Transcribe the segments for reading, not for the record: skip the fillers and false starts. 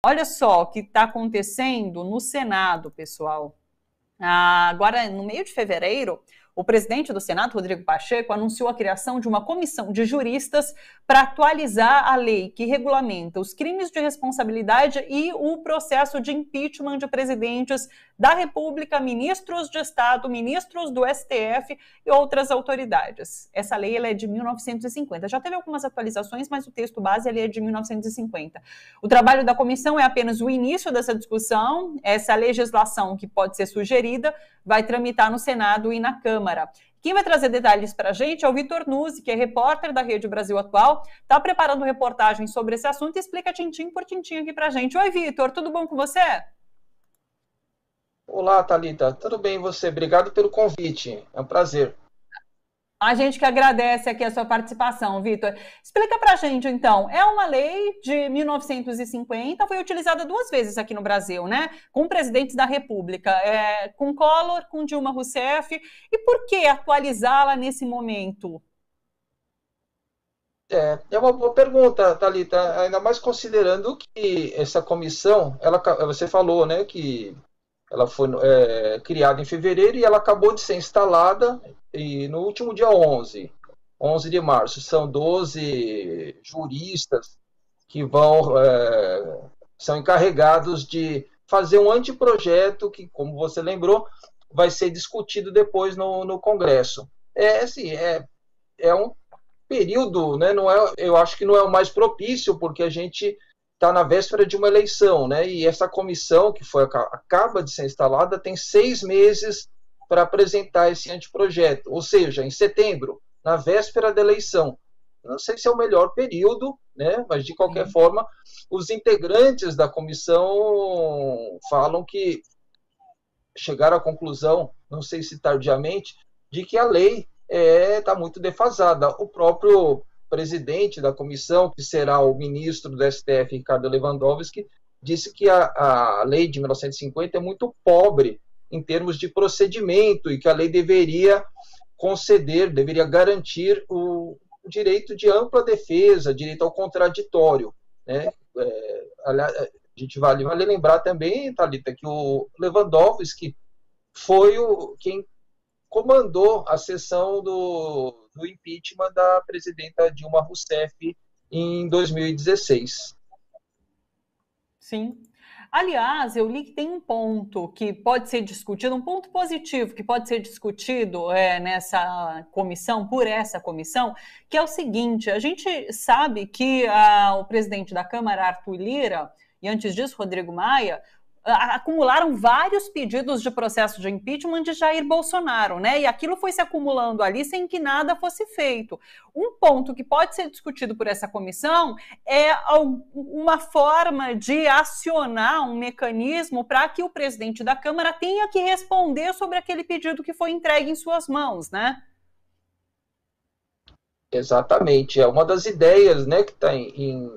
Olha só o que está acontecendo no Senado, pessoal. Agora, no meio de fevereiro, o presidente do Senado, Rodrigo Pacheco, anunciou a criação de uma comissão de juristas para atualizar a lei que regulamenta os crimes de responsabilidade e o processo de impeachment de presidentes da República, ministros de Estado, ministros do STF e outras autoridades. Essa lei ela é de 1950. Já teve algumas atualizações, mas o texto base ele é de 1950. O trabalho da comissão é apenas o início dessa discussão. Essa legislação que pode ser sugerida vai tramitar no Senado e na Câmara. Quem vai trazer detalhes para a gente é o Vitor Nuzzi, que é repórter da Rede Brasil Atual, está preparando reportagem sobre esse assunto e explica tintim por tintim aqui para a gente. Oi, Vitor, tudo bom com você? Olá, Thalita, tudo bem e você? Obrigado pelo convite, é um prazer. A gente que agradece aqui a sua participação, Vitor. Explica pra gente, então. É uma lei de 1950, foi utilizada 2 vezes aqui no Brasil, né? Com presidentes da República, com Collor, com Dilma Rousseff. E por que atualizá-la nesse momento? É uma boa pergunta, Thalita, ainda mais considerando que essa comissão, você falou, né, que ela foi criada em fevereiro e ela acabou de ser instalada e no último dia 11 de março. São 12 juristas que são encarregados de fazer um anteprojeto que, como você lembrou, vai ser discutido depois no Congresso. É um período, né, eu acho que não é o mais propício, porque a gente está na véspera de uma eleição, né? E essa comissão, que acaba de ser instalada, tem 6 meses para apresentar esse anteprojeto, ou seja, em setembro, na véspera da eleição. Não sei se é o melhor período, né? Mas, de qualquer forma, os integrantes da comissão falam que chegaram à conclusão, não sei se tardiamente, de que a lei está muito defasada. O próprio presidente da comissão, que será o ministro do STF, Ricardo Lewandowski, disse que a lei de 1950 é muito pobre em termos de procedimento e que a lei deveria garantir o direito de ampla defesa, direito ao contraditório, né? A gente vale lembrar também, Thalita, que o Lewandowski foi quem comandou a sessão do impeachment da presidenta Dilma Rousseff em 2016. Sim. Aliás, eu li que tem um ponto que pode ser discutido, um ponto positivo que pode ser discutido nessa comissão, por essa comissão, que é o seguinte: a gente sabe que o presidente da Câmara, Arthur Lira, e antes disso, Rodrigo Maia, acumularam vários pedidos de processo de impeachment de Jair Bolsonaro, né? E aquilo foi se acumulando ali sem que nada fosse feito. Um ponto que pode ser discutido por essa comissão é uma forma de acionar um mecanismo para que o presidente da Câmara tenha que responder sobre aquele pedido que foi entregue em suas mãos, né? Exatamente. É uma das ideias, né, que está em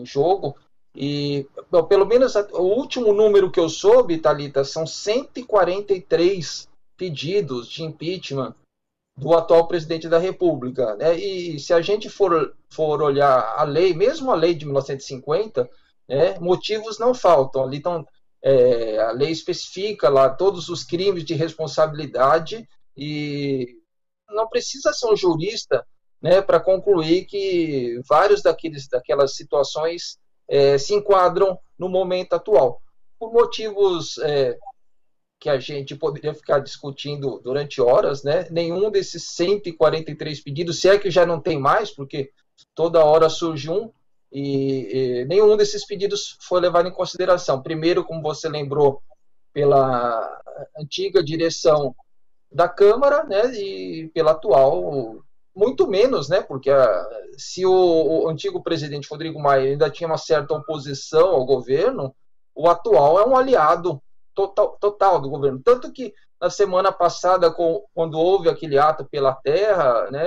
jogo. E, pelo menos, o último número que eu soube, Thalita, são 143 pedidos de impeachment do atual presidente da República, né? E se a gente for olhar a lei, mesmo a lei de 1950, né, motivos não faltam. Ali a lei especifica lá todos os crimes de responsabilidade e não precisa ser um jurista, né, para concluir que vários daquelas situações se enquadram no momento atual. Por motivos que a gente poderia ficar discutindo durante horas, né? Nenhum desses 143 pedidos, se é que já não tem mais, porque toda hora surge um, e nenhum desses pedidos foi levado em consideração. Primeiro, como você lembrou, pela antiga direção da Câmara, né? E pela atual, muito menos, né? Porque se o antigo presidente Rodrigo Maia ainda tinha uma certa oposição ao governo, o atual é um aliado total do governo. Tanto que na semana passada, quando houve aquele ato pela terra, né,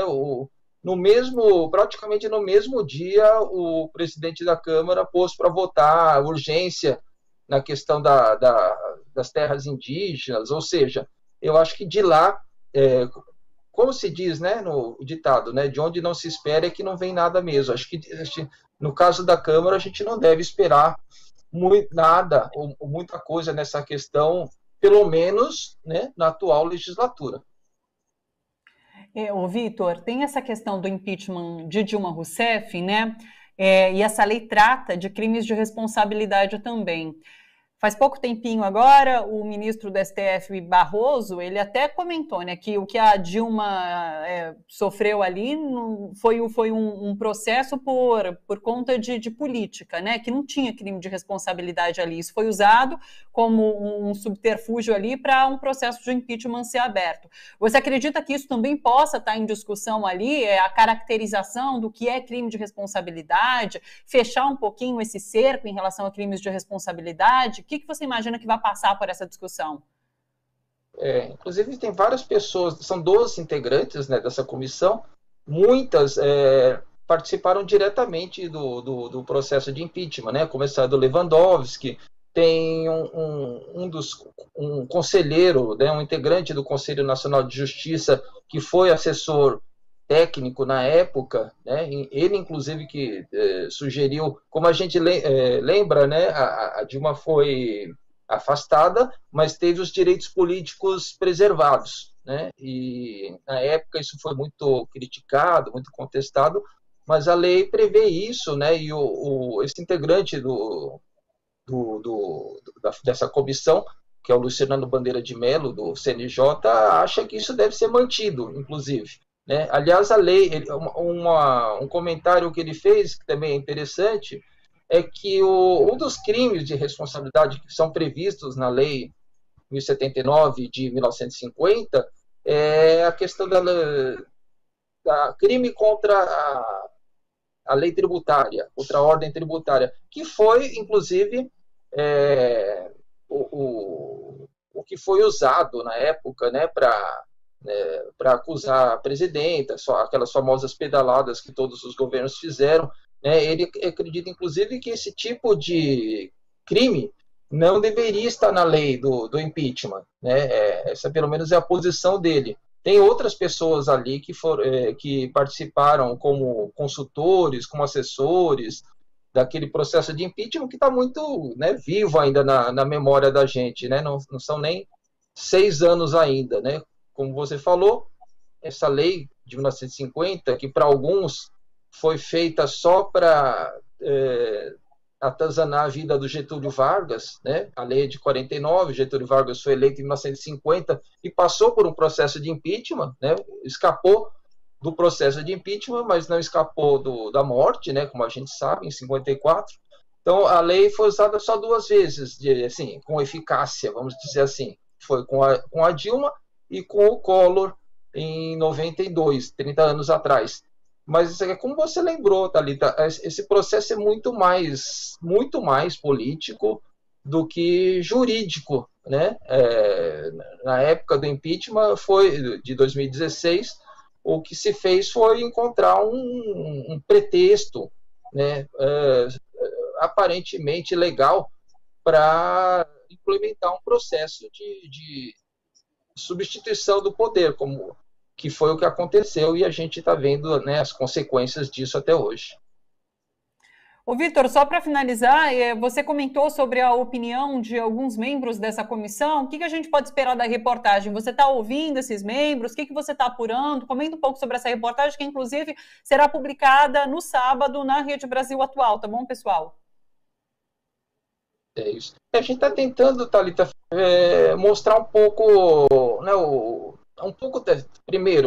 praticamente no mesmo dia, o presidente da Câmara pôs para votar a urgência na questão das terras indígenas. Ou seja, eu acho que de lá, como se diz, né, no ditado, né, de onde não se espera é que não vem nada mesmo. Acho que no caso da Câmara a gente não deve esperar nada ou muita coisa nessa questão, pelo menos, né, na atual legislatura. Ô, Vitor, tem essa questão do impeachment de Dilma Rousseff, né? E essa lei trata de crimes de responsabilidade também. Faz pouco tempinho agora, o ministro do STF, Barroso, ele até comentou, né, que o que a Dilma sofreu ali foi um processo por conta de política, né, que não tinha crime de responsabilidade ali. Isso foi usado como um subterfúgio ali para um processo de impeachment ser aberto. Você acredita que isso também possa estar em discussão ali, a caracterização do que é crime de responsabilidade, fechar um pouquinho esse cerco em relação a crimes de responsabilidade? O que você imagina que vai passar por essa discussão? Inclusive, tem várias pessoas, são 12 integrantes, né, dessa comissão, muitas participaram diretamente do processo de impeachment, né, começando Lewandowski, tem um conselheiro, né, um integrante do Conselho Nacional de Justiça, que foi assessor técnico na época, né, ele inclusive que sugeriu, como a gente lembra, né, a Dilma foi afastada, mas teve os direitos políticos preservados, né, e na época isso foi muito criticado, muito contestado, mas a lei prevê isso, né, e esse integrante dessa comissão, que é o Luciano Bandeira de Mello, do CNJ, acha que isso deve ser mantido, inclusive. Né? Aliás, a lei, um comentário que ele fez, que também é interessante, é que um dos crimes de responsabilidade que são previstos na Lei 1079 de 1950 é a questão da crime contra a lei tributária, contra a ordem tributária, que foi, inclusive, o que foi usado na época, né, para acusar a presidenta, aquelas famosas pedaladas que todos os governos fizeram, né? Ele acredita, inclusive, que esse tipo de crime não deveria estar na lei do impeachment, né? Essa, pelo menos, é a posição dele. Tem outras pessoas ali que participaram como consultores, como assessores daquele processo de impeachment que está muito, né, vivo ainda na memória da gente, né? Não são nem 6 anos ainda, né? Como você falou, essa lei de 1950, que para alguns foi feita só para atazanar a vida do Getúlio Vargas, né? A lei é de 49, Getúlio Vargas foi eleito em 1950 e passou por um processo de impeachment, né? Escapou do processo de impeachment, mas não escapou da morte, né? Como a gente sabe, em 54. Então, a lei foi usada só 2 vezes, assim, com eficácia, vamos dizer assim. Foi com a Dilma e com o Collor em 92, 30 anos atrás. Mas, como você lembrou, Thalita, esse processo é muito mais político do que jurídico, né? Na época do impeachment, de 2016, o que se fez foi encontrar um pretexto, né, aparentemente legal para implementar um processo de substituição do poder, que foi o que aconteceu, e a gente está vendo, né, as consequências disso até hoje. Ô, Vitor, só para finalizar, você comentou sobre a opinião de alguns membros dessa comissão. O que a gente pode esperar da reportagem? Você está ouvindo esses membros? O que você está apurando? Comenta um pouco sobre essa reportagem, que inclusive será publicada no sábado na Rede Brasil Atual, tá bom, pessoal? É isso. A gente está tentando, Thalita, mostrar um pouco,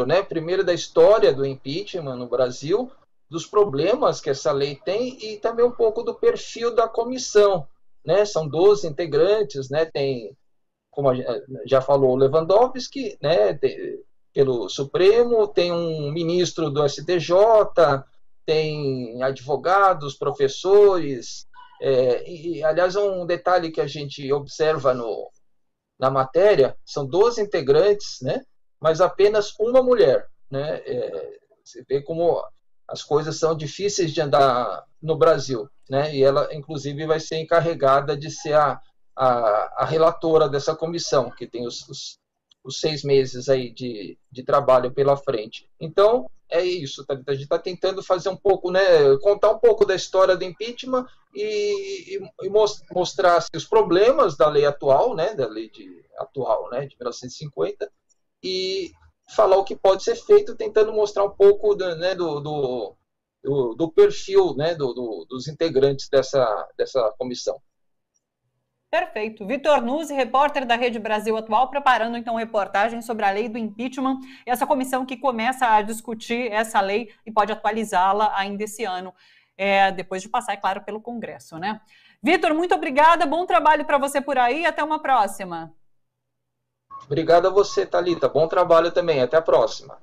né, primeiro da história do impeachment no Brasil, dos problemas que essa lei tem e também um pouco do perfil da comissão, né? São 12 integrantes, né? Tem, como já falou, o Lewandowski, né, pelo Supremo, tem um ministro do STJ, tem advogados, professores, aliás, um detalhe que a gente observa na matéria, são 12 integrantes, né, mas apenas uma mulher, né? Você vê como as coisas são difíceis de andar no Brasil, né? E ela, inclusive, vai ser encarregada de ser a relatora dessa comissão, que tem os os 6 meses aí de trabalho pela frente. Então, é isso, a gente está tentando fazer um pouco, né, contar um pouco da história do impeachment e mostrar assim, os problemas da lei atual, né, atual, né, de 1950, e falar o que pode ser feito, tentando mostrar um pouco do perfil, né, dos integrantes dessa comissão. Perfeito. Vitor Nuzzi, repórter da Rede Brasil Atual, preparando então reportagem sobre a lei do impeachment, essa comissão que começa a discutir essa lei e pode atualizá-la ainda esse ano, depois de passar, é claro, pelo Congresso, né? Vitor, muito obrigada, bom trabalho para você por aí, até uma próxima. Obrigado a você, Thalita, bom trabalho também, até a próxima.